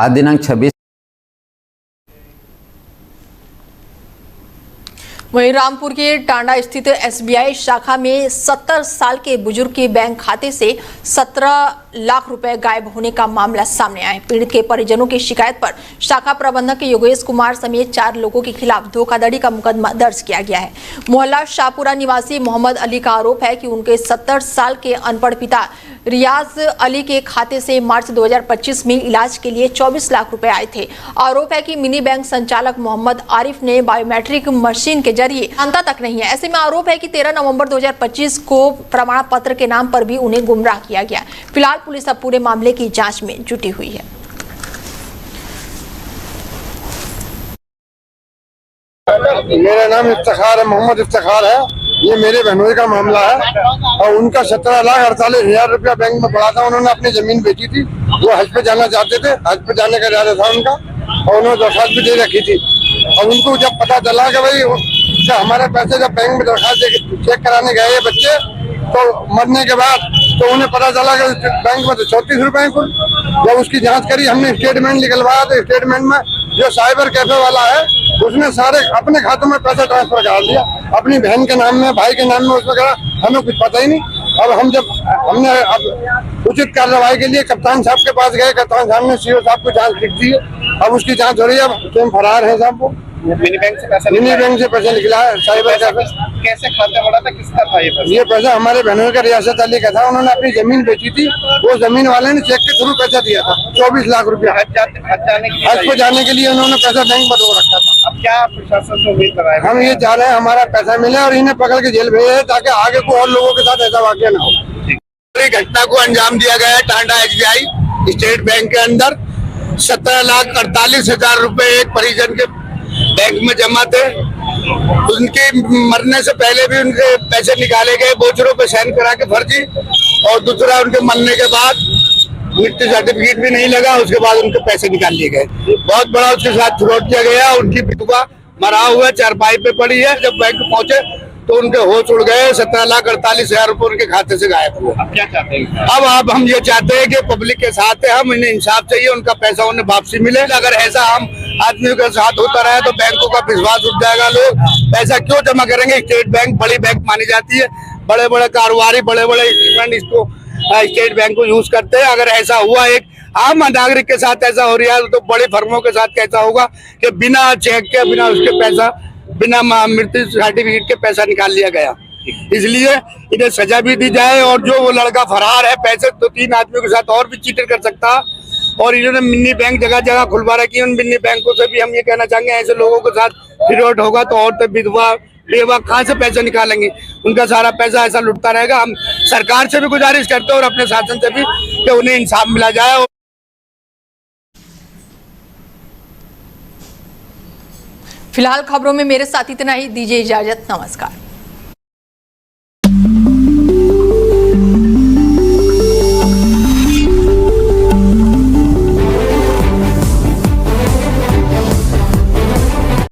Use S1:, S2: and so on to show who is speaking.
S1: आज दिनांक 26।
S2: वहीं रामपुर के टांडा स्थित SBI शाखा में 70 साल के बुजुर्ग के बैंक खाते से 17 लाख रुपए गायब होने का मामला सामने आया है। पीड़ित के परिजनों की शिकायत पर शाखा प्रबंधक योगेश कुमार समेत 4 लोगों के खिलाफ धोखाधड़ी का मुकदमा दर्ज किया गया है। मोहल्ला शाहपुरा निवासी मोहम्मद अली का आरोप है कि उनके 70 साल के अनपढ़ पिता रियाज अली के खाते से मार्च 2025 में इलाज के लिए 24 लाख रुपए आए थे। आरोप है कि मिनी बैंक संचालक मोहम्मद आरिफ ने बायोमेट्रिक मशीन के जरिए अंता तक नहीं है। ऐसे में आरोप है कि 13 नवंबर 2025 को प्रमाण पत्र के नाम पर भी उन्हें गुमराह किया गया। फिलहाल पुलिस अब पूरे मामले की जांच में जुटी हुई है।
S3: मेरा नाम इफ्तिखार है, मोहम्मद इफ्तिखार है। ये मेरे बहनोई का मामला है और उनका 17,48,000 रुपया बैंक में पड़ा था। उन्होंने अपनी जमीन बेची थी, वो हज पे जाना चाहते थे, हज पे जाने का इरादा था उनका और उन्होंने दरखास्त भी दे रखी थी। और उनको जब पता चला कि भाई हमारे पैसे जब बैंक में दरखास्त चेक कराने गए बच्चे, तो मरने के बाद तो उन्हें पता चला कि बैंक में तो 34 रुपए कुल। जब उसकी जांच करी, हमने स्टेटमेंट निकलवाया तो स्टेटमेंट में जो साइबर कैफे वाला है उसने सारे अपने खातों में पैसा ट्रांसफर कर दिया, अपनी बहन के नाम में, भाई के नाम में उसमें करा। हमें कुछ पता ही नहीं। अब हमने अब उचित कार्रवाई के लिए कप्तान साहब के पास गए। कप्तान साहब ने CO साहब को जांच लिख दी है, अब उसकी जांच हो रही है। अब फरार है साहब। वो
S4: मिनी बैंक से पैसा
S3: निकला है साइबर कैफे।
S4: कैसे खाता बड़ा था, किसका था
S3: ये पैसा हमारे बहनों का रियासत अली का था। उन्होंने अपनी जमीन बेची थी, वो जमीन वाले ने चेक के थ्रू पैसा दिया था, 24 लाख रुपया। हज पे जाने के लिए उन्होंने पैसा बैंक में रोक रखा था।
S4: अब क्या प्रशासन से उम्मीद कर रहा है?
S3: हम ये चाह रहे हैं हमारा पैसा मिले और इन्हें पकड़ के जेल भेजे ताकि आगे को और लोगों के साथ ऐसा वाकया ना हो।
S5: घटना को अंजाम दिया गया है टांडा SBI स्टेट बैंक के अंदर। 17,48,000 रुपए एक परिजन के बैंक में जमा थे। उनके मरने से पहले भी उनके पैसे निकाले गए, बोचरों पे साइन करा के फर्जी। और दूसरा, उनके मरने के बाद मृत्यु सर्टिफिकेट भी नहीं लगा, उसके बाद उनके पैसे निकाल लिए गए। बहुत बड़ा उसके साथ फ्रॉड किया गया। उनकी विधवा मरा हुआ चारपाई पे पड़ी है। जब बैंक पहुंचे तो उनके होश उड़ गए। 17,48,000 रुपए उनके खाते से गायब हुए।
S4: अब क्या चाहते हैं?
S5: अब हम ये चाहते हैं कि पब्लिक के साथ है, हम इन्हें इंसाफ चाहिए, उनका पैसा उन्हें वापसी मिले। अगर ऐसा हम आदमियों के साथ होता रहे तो बैंकों का विश्वास उठ जाएगा। लोग पैसा क्यों जमा करेंगे? स्टेट बैंक बड़ी बैंक मानी जाती है, बड़े बड़े कारोबारी, बड़े बड़े इंस्ट्रूमेंट इसको स्टेट बैंक को यूज करते हैं। अगर ऐसा हुआ एक आम नागरिक के साथ ऐसा हो रहा है तो बड़ी फर्मों के साथ कैसा होगा कि बिना चेक के, बिना उसके पैसा, बिना मृत्यु सर्टिफिकेट के पैसा निकाल लिया गया। इसलिए इन्हें सजा भी दी जाए। और जो वो लड़का फरार है, पैसे तो 3 आदमियों के साथ और भी चीटर कर सकता। और इन्होंने मिनी बैंक जगह जगह खुलवा रखी है। उन मिनी बैंकों से भी हम ये कहना चाहेंगे, ऐसे लोगों के साथ फ्रॉड होगा तो औरतें, विधवा, बेवा कहाँ से पैसा निकालेंगे? उनका सारा पैसा ऐसा लुटता रहेगा। हम सरकार से भी गुजारिश करते हैं और अपने शासन से भी कि उन्हें इंसाफ मिला जाए।
S2: फिलहाल खबरों में मेरे साथ इतना ही। दीजिए इजाजत, नमस्कार।